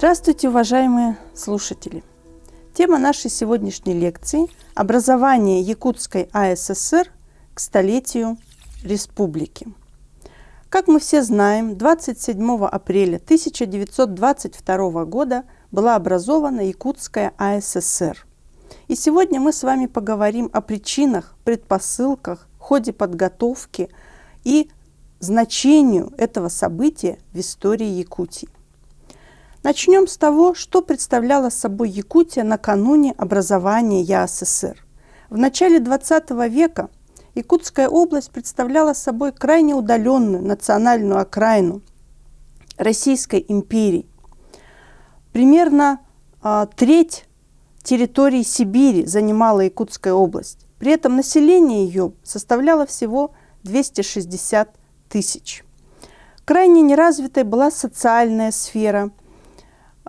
Здравствуйте, уважаемые слушатели! Тема нашей сегодняшней лекции – образование Якутской АССР к столетию республики. Как мы все знаем, 27 апреля 1922 года была образована Якутская АССР. И сегодня мы с вами поговорим о причинах, предпосылках, ходе подготовки и значению этого события в истории Якутии. Начнем с того, что представляла собой Якутия накануне образования ЯССР. В начале XX века Якутская область представляла собой крайне удаленную национальную окраину Российской империи. Примерно треть территории Сибири занимала Якутская область. При этом население ее составляло всего 260 тысяч. Крайне неразвитой была социальная сфера.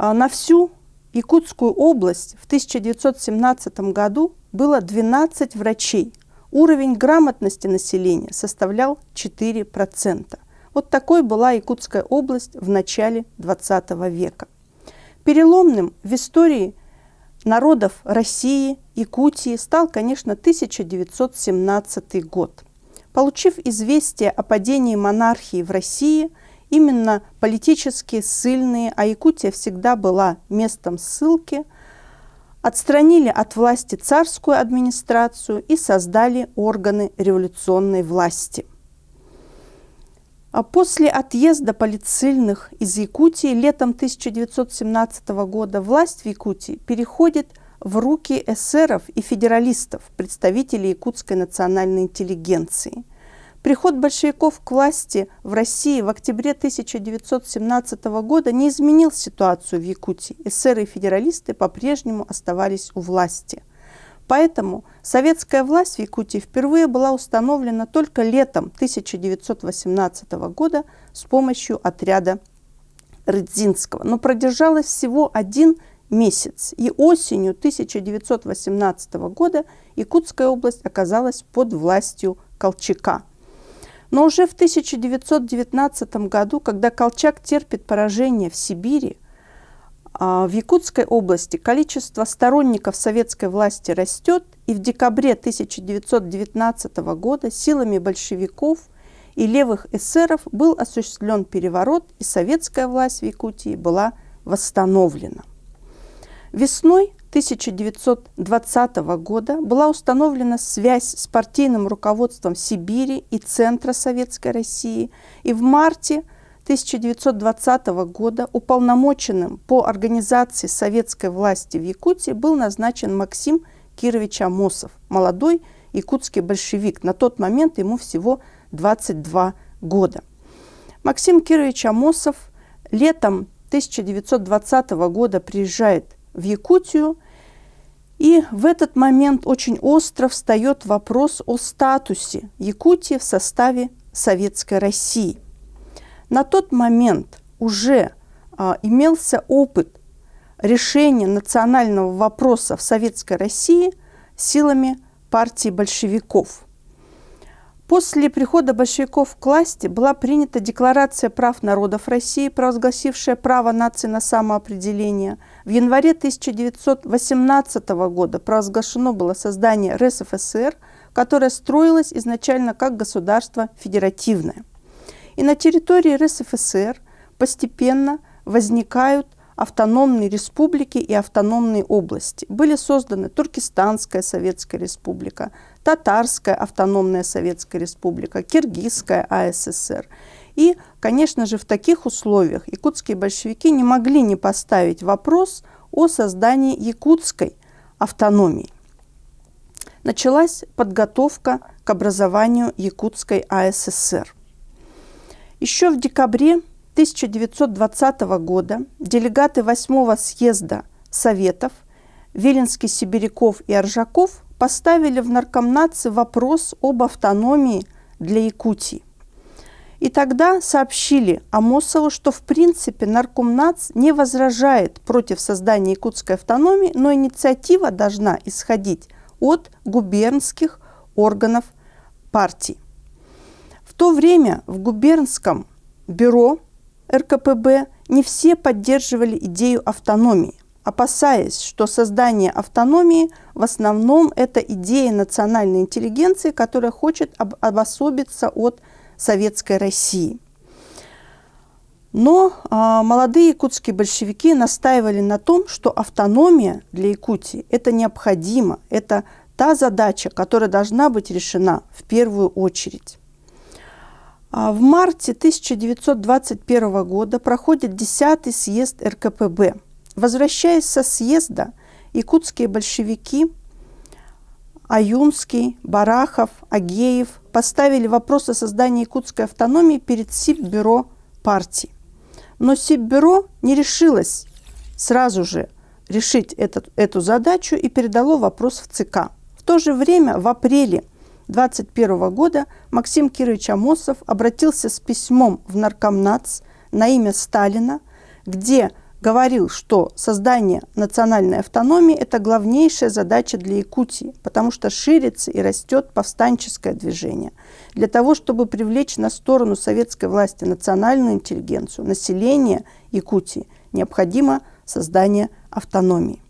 На всю Якутскую область в 1917 году было 12 врачей. Уровень грамотности населения составлял 4%. Вот такой была Якутская область в начале XX века. Переломным в истории народов России, Якутии стал, конечно, 1917 год. Получив известие о падении монархии в России, именно политически ссыльные, а Якутия всегда была местом ссылки, отстранили от власти царскую администрацию и создали органы революционной власти. А после отъезда политссыльных из Якутии летом 1917 года власть в Якутии переходит в руки эсеров и федералистов, представителей якутской национальной интеллигенции. Приход большевиков к власти в России в октябре 1917 года не изменил ситуацию в Якутии. Эсеры и федералисты по-прежнему оставались у власти. Поэтому советская власть в Якутии впервые была установлена только летом 1918 года с помощью отряда Рыдзинского. Но продержалась всего 1 месяц. И осенью 1918 года Якутская область оказалась под властью Колчака. Но уже в 1919 году, когда Колчак терпит поражение в Сибири, в Якутской области количество сторонников советской власти растет, и в декабре 1919 года силами большевиков и левых эсеров был осуществлен переворот, и советская власть в Якутии была восстановлена. Весной 1920 года была установлена связь с партийным руководством Сибири и центра Советской России, и в марте 1920 года уполномоченным по организации советской власти в Якутии был назначен Максим Кирович Амосов, молодой якутский большевик. На тот момент ему всего 22 года. Максим Кирович Амосов летом 1920 года приезжает в Якутию, и в этот момент очень остро встает вопрос о статусе Якутии в составе Советской России. На тот момент уже имелся опыт решения национального вопроса в Советской России силами партии большевиков. После прихода большевиков к власти была принята Декларация прав народов России, провозгласившая право нации на самоопределение. В январе 1918 года провозглашено было создание РСФСР, которое строилось изначально как государство федеративное. И на территории РСФСР постепенно возникают автономные республики и автономные области. Были созданы Туркестанская Советская Республика, Татарская автономная Советская Республика, Киргизская АССР. И, конечно же, в таких условиях якутские большевики не могли не поставить вопрос о создании якутской автономии. Началась подготовка к образованию Якутской АССР. Еще в декабре 1920 года делегаты 8-го съезда Советов Виленский, Сибиряков и Оржаков поставили в Наркомнатце вопрос об автономии для Якутии. И тогда сообщили Амосову, что в принципе Наркомнатц не возражает против создания якутской автономии, но инициатива должна исходить от губернских органов партии. В то время в губернском бюро РКПБ не все поддерживали идею автономии, опасаясь, что создание автономии в основном это идея национальной интеллигенции, которая хочет обособиться от советской России. Но молодые якутские большевики настаивали на том, что автономия для Якутии – это необходимо, это та задача, которая должна быть решена в первую очередь. В марте 1921 года проходит 10-й съезд РКПБ. Возвращаясь со съезда, якутские большевики Аюнский, Барахов, Агеев поставили вопрос о создании якутской автономии перед СИП-бюро партии. Но СИП-бюро не решилось сразу же решить эту задачу и передало вопрос в ЦК. В то же время, в апреле 1921 года Максим Кирович Амосов обратился с письмом в Наркомнац на имя Сталина, где говорил, что создание национальной автономии – это главнейшая задача для Якутии, потому что ширится и растет повстанческое движение. Для того, чтобы привлечь на сторону советской власти национальную интеллигенцию, население Якутии, необходимо создание автономии.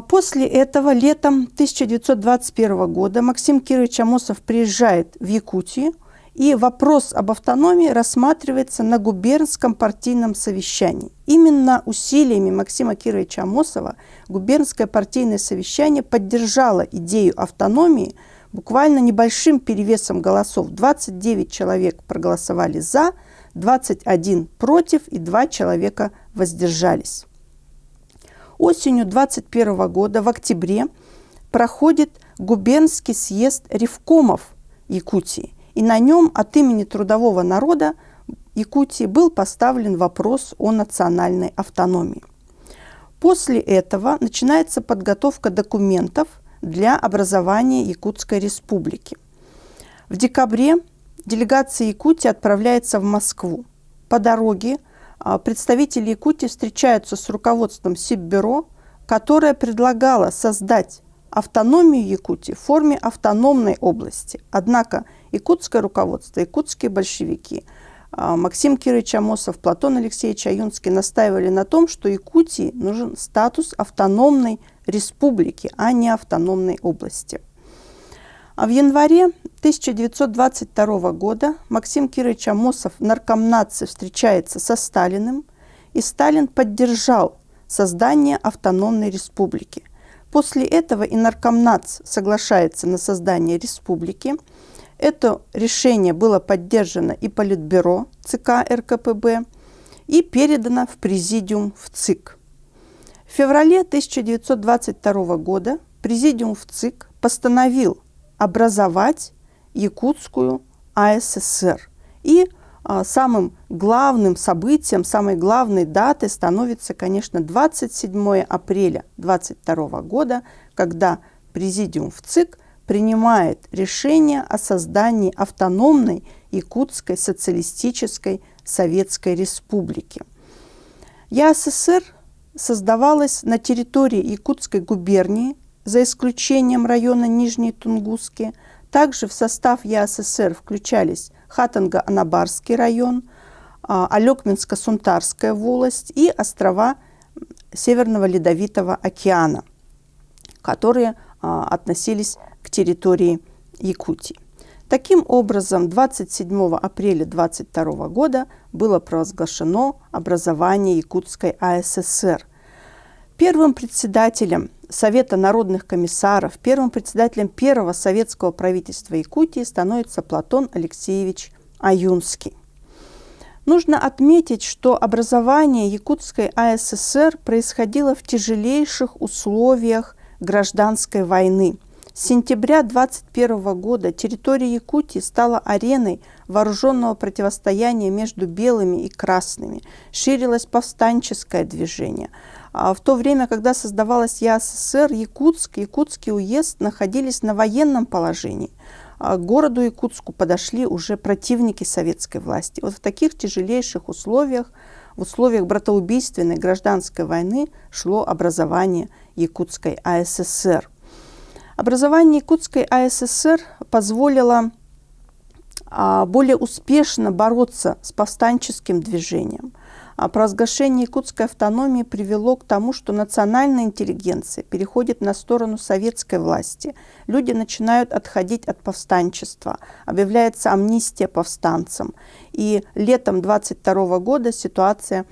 После этого летом 1921 года Максим Кирович Амосов приезжает в Якутию, и вопрос об автономии рассматривается на губернском партийном совещании. Именно усилиями Максима Кировича Амосова губернское партийное совещание поддержало идею автономии буквально небольшим перевесом голосов. 29 человек проголосовали «за», 21 против и 2 человека воздержались. Осенью 1921 года, в октябре, проходит губернский съезд ревкомов Якутии. И на нем от имени трудового народа Якутии был поставлен вопрос о национальной автономии. После этого начинается подготовка документов для образования Якутской республики. В декабре делегация Якутии отправляется в Москву. По дороге представители Якутии встречаются с руководством СИП-бюро, которое предлагало создать автономию Якутии в форме автономной области. Однако якутское руководство, якутские большевики, Максим Кирович Амосов, Платон Алексеевич Аюнский настаивали на том, что Якутии нужен статус автономной республики, а не автономной области. А в январе 1922 года Максим Кирович Амосов в Наркомнатце встречается со Сталиным, и Сталин поддержал создание автономной республики. После этого и Наркомнац соглашается на создание республики. Это решение было поддержано и Политбюро ЦК РКПБ и передано в Президиум в ЦИК. В феврале 1922 года Президиум в ЦИК постановил образовать Якутскую АССР. И самым главным событием, самой главной датой становится, конечно, 27 апреля 1922 года, когда Президиум в ЦИК принимает решение о создании автономной Якутской социалистической советской республики. ЯССР создавалась на территории Якутской губернии, за исключением района Нижние Тунгусские. Также в состав ЯССР включались Хатанга-Анабарский район, Алекминско-Сунтарская волость и острова Северного Ледовитого океана, которые относились к территории Якутии. Таким образом, 27 апреля 1922 года было провозглашено образование Якутской АССР. Первым председателем Совета народных комиссаров, первым председателем первого советского правительства Якутии становится Платон Алексеевич Аюнский. Нужно отметить, что образование Якутской АССР происходило в тяжелейших условиях гражданской войны. С сентября 1921 года территория Якутии стала ареной вооруженного противостояния между белыми и красными. Ширилось повстанческое движение. В то время, когда создавалась ЯССР, Якутский уезд находились на военном положении. К городу Якутску подошли уже противники советской власти. Вот в таких тяжелейших условиях, в условиях братоубийственной гражданской войны, шло образование Якутской АССР. Образование Якутской АССР позволило более успешно бороться с повстанческим движением. Провозглашение якутской автономии привело к тому, что национальная интеллигенция переходит на сторону советской власти. Люди начинают отходить от повстанчества. Объявляется амнистия повстанцам. И летом 22 года ситуация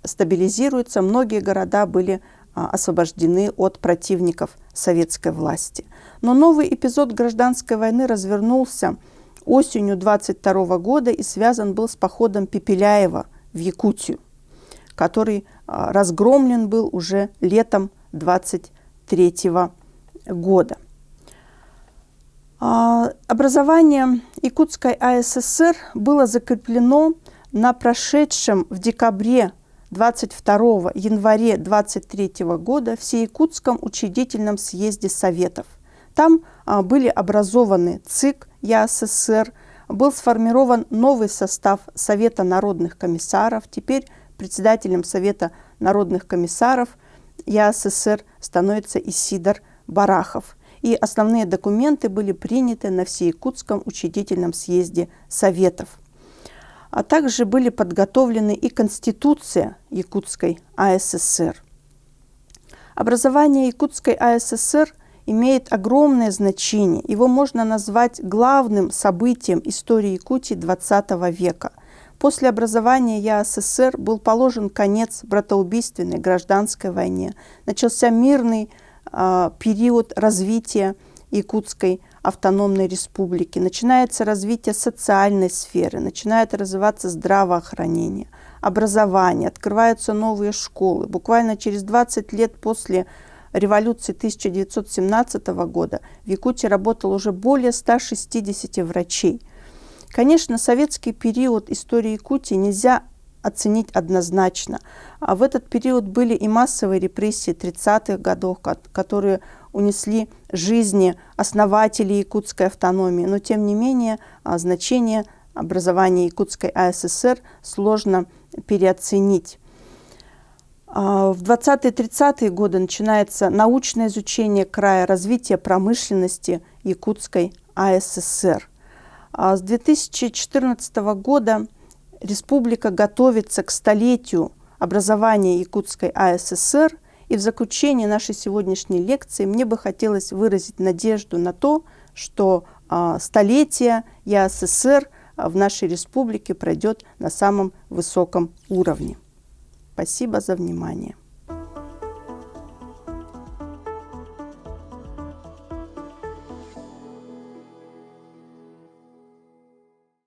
стабилизируется. Многие города были освобождены от противников советской власти. Но новый эпизод гражданской войны развернулся осенью 22 года и связан был с походом Пепеляева в Якутию, который разгромлен был уже летом 23 года. Образование Якутской АССР было закреплено на прошедшем в декабре 22 январе 23 года Всеякутском учредительном съезде Советов. Там были образованы ЦИК ЯССР, был сформирован новый состав Совета народных комиссаров. Теперь председателем Совета народных комиссаров ЯССР становится Исидор Барахов. И основные документы были приняты на Всеякутском учредительном съезде Советов. А также были подготовлены и Конституция Якутской АССР. Образование Якутской АССР имеет огромное значение. Его можно назвать главным событием истории Якутии XX века. После образования ЯССР был положен конец братоубийственной гражданской войне. Начался мирный период развития Якутской автономной республики. Начинается развитие социальной сферы, начинает развиваться здравоохранение, образование, открываются новые школы. Буквально через 20 лет после революции 1917 года в Якутии работало уже более 160 врачей. Конечно, советский период истории Якутии нельзя оценить однозначно. А в этот период были и массовые репрессии 30-х годов, которые унесли жизни основателей якутской автономии. Но, тем не менее, значение образования Якутской АССР сложно переоценить. В 20-30-е годы начинается научное изучение края, развитие промышленности Якутской АССР. С 2014 года республика готовится к столетию образования Якутской АССР. И в заключение нашей сегодняшней лекции мне бы хотелось выразить надежду на то, что столетие ЯССР в нашей республике пройдет на самом высоком уровне. Спасибо за внимание.